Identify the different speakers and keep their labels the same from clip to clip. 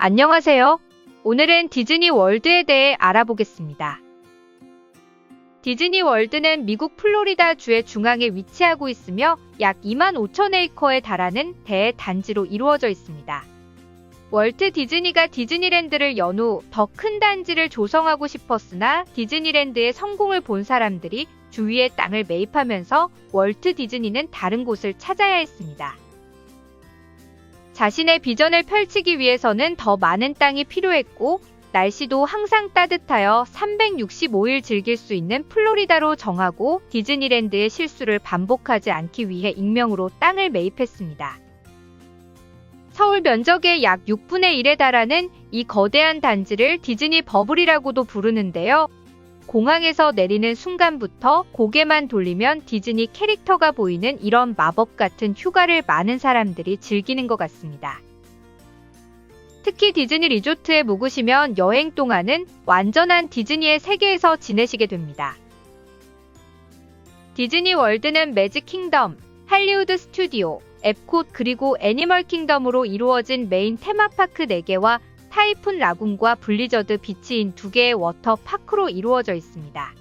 Speaker 1: 안녕하세요. 오늘은 디즈니 월드에 대해 알아보겠습니다. 디즈니 월드는 미국 플로리다 주의 중앙에 위치하고 있으며 약 25,000에이커에 달하는 대단지로 이루어져 있습니다. 월트 디즈니가 디즈니랜드를 연 후 더 큰 단지를 조성하고 싶었으나 디즈니랜드의 성공을 본 사람들이 주위의 땅을 매입하면서 월트 디즈니는 다른 곳을 찾아야 했습니다. 자신의 비전을 펼치기 위해서는 더 많은 땅이 필요했고 날씨도 항상 따뜻하여 365일 즐길 수 있는 플로리다로 정하고 디즈니랜드의 실수를 반복하지 않기 위해 익명으로 땅을 매입했습니다. 서울 면적의 약 6분의 1에 달하는 이 거대한 단지를 디즈니 버블이라고도 부르는데요. 공항에서 내리는 순간부터 고개만 돌리면 디즈니 캐릭터가 보이는 이런 마법 같은 휴가를 많은 사람들이 즐기는 것 같습니다. 특히 디즈니 리조트에 묵으시면 여행 동안은 완전한 디즈니의 세계에서 지내시게 됩니다. 디즈니 월드는 매직 킹덤, 할리우드 스튜디오, 앱콧 그리고 애니멀 킹덤으로 이루어진 메인 테마파크 4개와 타이푼 라군과 블리저드 비치인 2개의 워터파크로 이루어져 있습니다.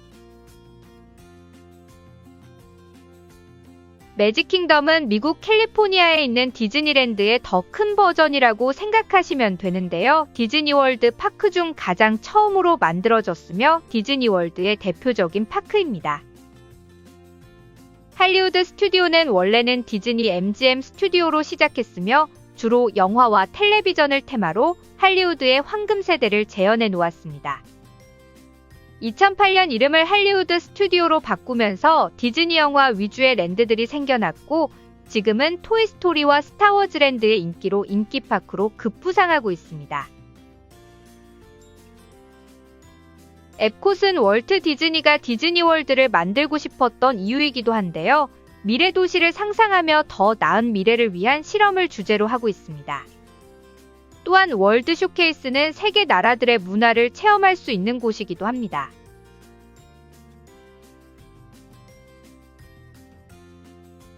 Speaker 1: 매직 킹덤은 미국 캘리포니아에 있는 디즈니랜드의 더 큰 버전이라고 생각하시면 되는데요. 디즈니월드 파크 중 가장 처음으로 만들어졌으며 디즈니월드의 대표적인 파크입니다. 할리우드 스튜디오는 원래는 디즈니 MGM 스튜디오로 시작했으며 주로 영화와 텔레비전을 테마로 할리우드의 황금 세대를 재현해 놓았습니다. 2008년 이름을 할리우드 스튜디오로 바꾸면서 디즈니 영화 위주의 랜드들이 생겨났고 지금은 토이스토리와 스타워즈랜드의 인기로 인기파크로 급부상하고 있습니다. 앱콧은 월트 디즈니가 디즈니월드를 만들고 싶었던 이유이기도 한데요. 미래 도시를 상상하며 더 나은 미래를 위한 실험을 주제로 하고 있습니다. 또한 월드 쇼케이스는 세계 나라들의 문화를 체험할 수 있는 곳이기도 합니다.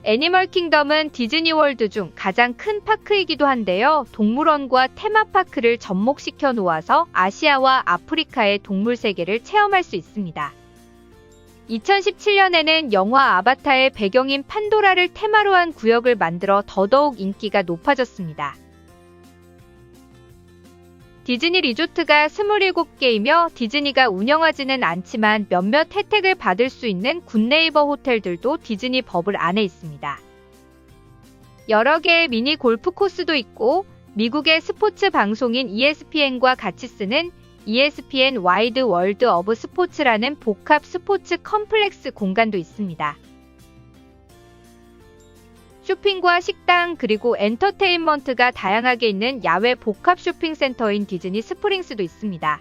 Speaker 1: 애니멀 킹덤은 디즈니월드 중 가장 큰 파크이기도 한데요. 동물원과 테마파크를 접목시켜 놓아서 아시아와 아프리카의 동물 세계를 체험할 수 있습니다. 2017년에는 영화 아바타의 배경인 판도라를 테마로 한 구역을 만들어 더더욱 인기가 높아졌습니다. 디즈니 리조트가 27개이며 디즈니가 운영하지는 않지만 몇몇 혜택을 받을 수 있는 굿네이버 호텔들도 디즈니 버블 안에 있습니다. 여러 개의 미니 골프 코스도 있고 미국의 스포츠 방송인 ESPN과 같이 쓰는 ESPN 와이드 월드 오브 스포츠라는 복합 스포츠 컴플렉스 공간도 있습니다. 쇼핑과 식당 그리고 엔터테인먼트가 다양하게 있는 야외 복합 쇼핑센터인 디즈니 스프링스도 있습니다.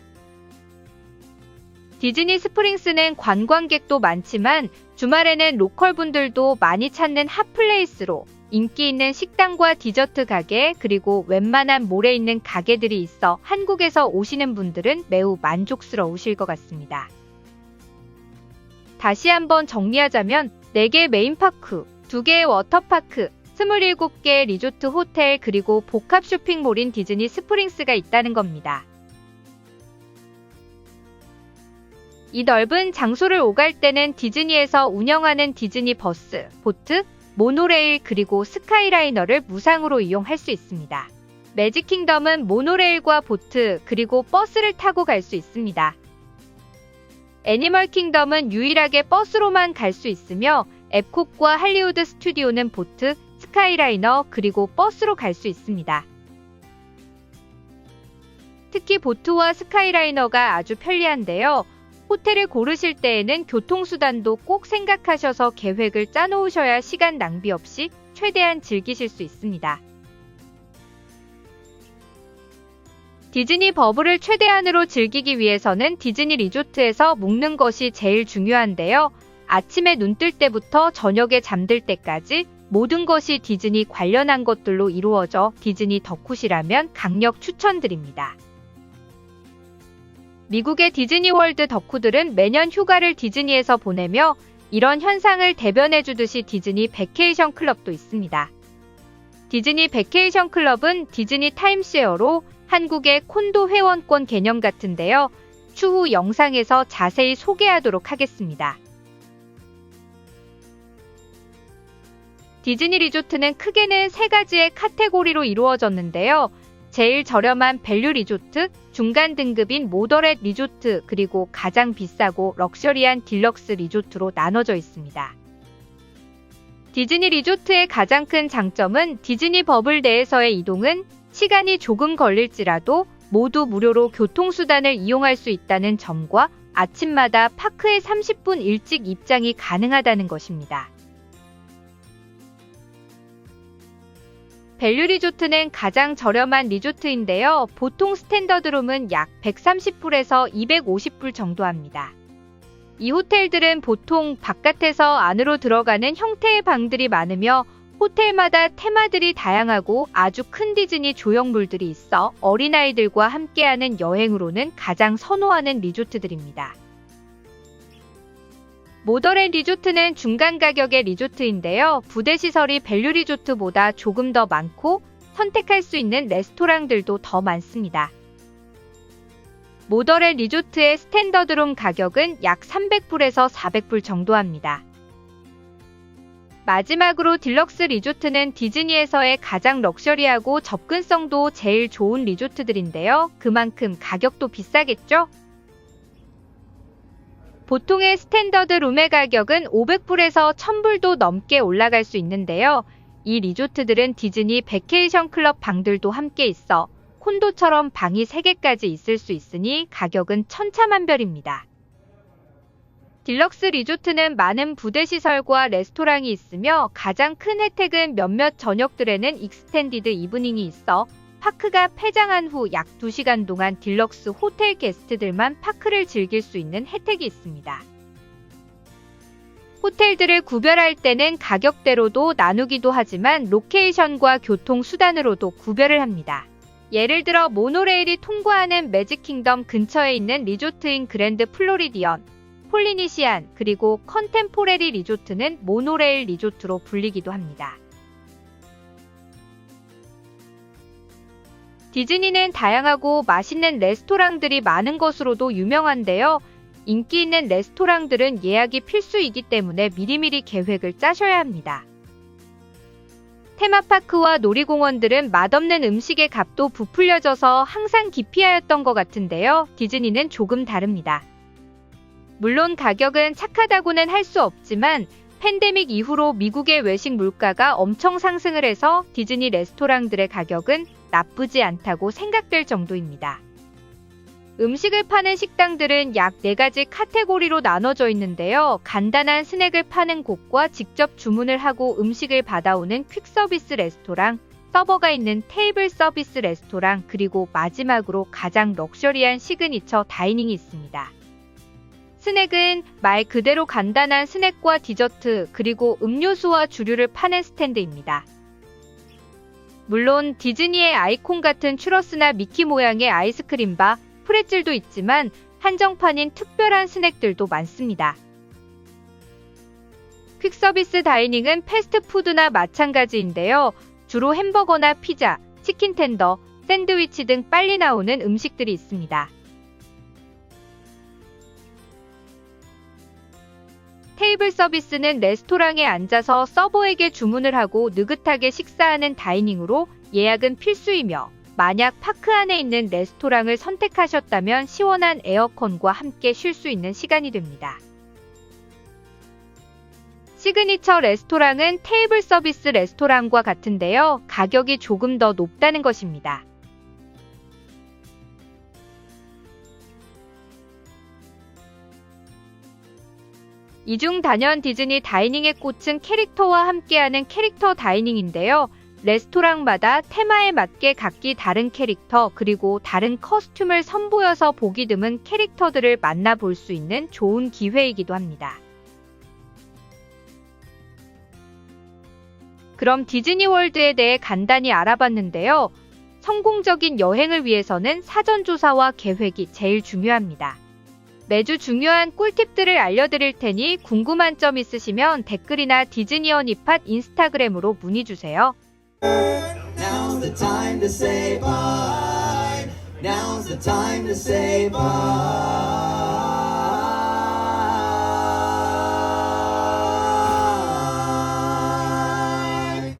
Speaker 1: 디즈니 스프링스는 관광객도 많지만 주말에는 로컬 분들도 많이 찾는 핫플레이스로 인기 있는 식당과 디저트 가게 그리고 웬만한 몰에 있는 가게들이 있어 한국에서 오시는 분들은 매우 만족스러우실 것 같습니다. 다시 한번 정리하자면 4개 메인파크, 2개의 워터파크, 27개의 리조트 호텔 그리고 복합 쇼핑몰인 디즈니 스프링스가 있다는 겁니다. 이 넓은 장소를 오갈 때는 디즈니에서 운영하는 디즈니 버스, 보트, 모노레일 그리고 스카이라이너를 무상으로 이용할 수 있습니다. 매직 킹덤은 모노레일과 보트 그리고 버스를 타고 갈 수 있습니다. 애니멀 킹덤은 유일하게 버스로만 갈 수 있으며 앱콧과 할리우드 스튜디오는 보트, 스카이라이너 그리고 버스로 갈 수 있습니다. 특히 보트와 스카이라이너가 아주 편리한데요. 호텔을 고르실 때에는 교통수단도 꼭 생각하셔서 계획을 짜놓으셔야 시간 낭비 없이 최대한 즐기실 수 있습니다. 디즈니 버블을 최대한으로 즐기기 위해서는 디즈니 리조트에서 묵는 것이 제일 중요한데요. 아침에 눈 뜰 때부터 저녁에 잠들 때까지 모든 것이 디즈니 관련한 것들로 이루어져 디즈니 덕후시라면 강력 추천드립니다. 미국의 디즈니월드 덕후들은 매년 휴가를 디즈니에서 보내며 이런 현상을 대변해주듯이 디즈니 베케이션 클럽도 있습니다. 디즈니 베케이션 클럽은 디즈니 타임쉐어로 한국의 콘도 회원권 개념 같은데요. 추후 영상에서 자세히 소개하도록 하겠습니다. 디즈니 리조트는 크게는 3가지의 카테고리로 이루어졌는데요. 제일 저렴한 밸류 리조트, 중간 등급인 모더렛 리조트, 그리고 가장 비싸고 럭셔리한 딜럭스 리조트로 나눠져 있습니다. 디즈니 리조트의 가장 큰 장점은 디즈니 버블 내에서의 이동은 시간이 조금 걸릴지라도 모두 무료로 교통수단을 이용할 수 있다는 점과 아침마다 파크에 30분 일찍 입장이 가능하다는 것입니다. 밸류 리조트는 가장 저렴한 리조트인데요. 보통 스탠더드룸은 약 130불에서 250불 정도 합니다. 이 호텔들은 보통 바깥에서 안으로 들어가는 형태의 방들이 많으며 호텔마다 테마들이 다양하고 아주 큰 디즈니 조형물들이 있어 어린아이들과 함께하는 여행으로는 가장 선호하는 리조트들입니다. 모더렛 리조트는 중간 가격의 리조트인데요. 부대시설이 밸류 리조트보다 조금 더 많고 선택할 수 있는 레스토랑들도 더 많습니다. 모더렛 리조트의 스탠더드룸 가격은 약 300불에서 400불 정도 합니다. 마지막으로 딜럭스 리조트는 디즈니에서의 가장 럭셔리하고 접근성도 제일 좋은 리조트들인데요. 그만큼 가격도 비싸겠죠? 보통의 스탠더드 룸의 가격은 500불에서 1000불도 넘게 올라갈 수 있는데요. 이 리조트들은 디즈니 베케이션 클럽 방들도 함께 있어 콘도처럼 방이 3개까지 있을 수 있으니 가격은 천차만별입니다. 딜럭스 리조트는 많은 부대시설과 레스토랑이 있으며 가장 큰 혜택은 몇몇 저녁들에는 익스텐디드 이브닝이 있어 파크가 폐장한 후 약 2시간 동안 딜럭스 호텔 게스트들만 파크를 즐길 수 있는 혜택이 있습니다. 호텔들을 구별할 때는 가격대로도 나누기도 하지만 로케이션과 교통수단으로도 구별을 합니다. 예를 들어 모노레일이 통과하는 매직킹덤 근처에 있는 리조트인 그랜드 플로리디언, 폴리니시안, 그리고 컨템포레리 리조트는 모노레일 리조트로 불리기도 합니다. 디즈니는 다양하고 맛있는 레스토랑들이 많은 것으로도 유명한데요. 인기 있는 레스토랑들은 예약이 필수이기 때문에 미리미리 계획을 짜셔야 합니다. 테마파크와 놀이공원들은 맛없는 음식의 값도 부풀려져서 항상 기피하였던 것 같은데요. 디즈니는 조금 다릅니다. 물론 가격은 착하다고는 할 수 없지만 팬데믹 이후로 미국의 외식 물가가 엄청 상승을 해서 디즈니 레스토랑들의 가격은 나쁘지 않다고 생각될 정도입니다. 음식을 파는 식당들은 약 4가지 카테고리로 나눠져 있는데요. 간단한 스낵을 파는 곳과 직접 주문을 하고 음식을 받아오는 퀵서비스 레스토랑, 서버가 있는 테이블 서비스 레스토랑, 그리고 마지막으로 가장 럭셔리한 시그니처 다이닝이 있습니다. 스낵은 말 그대로 간단한 스낵과 디저트, 그리고 음료수와 주류를 파는 스탠드입니다. 물론 디즈니의 아이콘 같은 추러스나 미키 모양의 아이스크림바, 프레즐도 있지만 한정판인 특별한 스낵들도 많습니다. 퀵서비스 다이닝은 패스트푸드나 마찬가지인데요. 주로 햄버거나 피자, 치킨 텐더, 샌드위치 등 빨리 나오는 음식들이 있습니다. 테이블 서비스는 레스토랑에 앉아서 서버에게 주문을 하고 느긋하게 식사하는 다이닝으로 예약은 필수이며 만약 파크 안에 있는 레스토랑을 선택하셨다면 시원한 에어컨과 함께 쉴 수 있는 시간이 됩니다. 시그니처 레스토랑은 테이블 서비스 레스토랑과 같은데요. 가격이 조금 더 높다는 것입니다. 이중 단연 디즈니 다이닝의 꽃은 캐릭터와 함께하는 캐릭터 다이닝인데요. 레스토랑마다 테마에 맞게 각기 다른 캐릭터 그리고 다른 커스튬을 선보여서 보기 드문 캐릭터들을 만나볼 수 있는 좋은 기회이기도 합니다. 그럼 디즈니월드에 대해 간단히 알아봤는데요. 성공적인 여행을 위해서는 사전조사와 계획이 제일 중요합니다. 매주 중요한 꿀팁들을 알려드릴 테니 궁금한 점 있으시면 댓글이나 디즈니어니팟 인스타그램으로 문의주세요.
Speaker 2: Now's the time to say bye. Now's the time to save up.